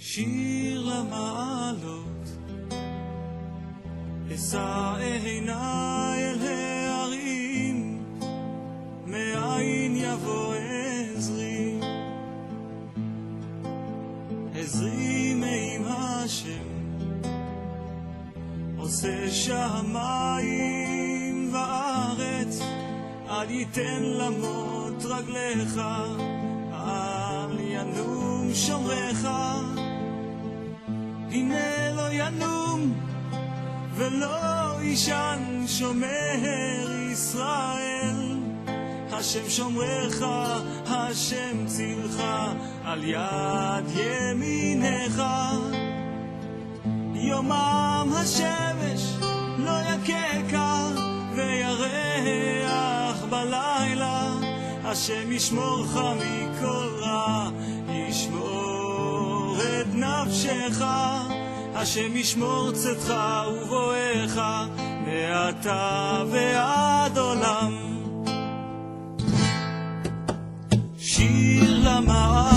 שיר למעלות, אשא עיניי אל ההרים, מאין יבוא עזרי, עזרי מעם השם, עושה שמיים וארץ, אל ייתן למות רגליך, אל ינום שומרך, הנה לא ינום ולא ישן שומר ישראל, השם שומרך, השם צילך, על יד ימינך. יומם השמש לא יקקה וירח בלילה, השם ישמורך מכל רע, ישמור את נפשך, השם ישמור צאתך ובואך מעתה ועד עולם. שיר למעלות,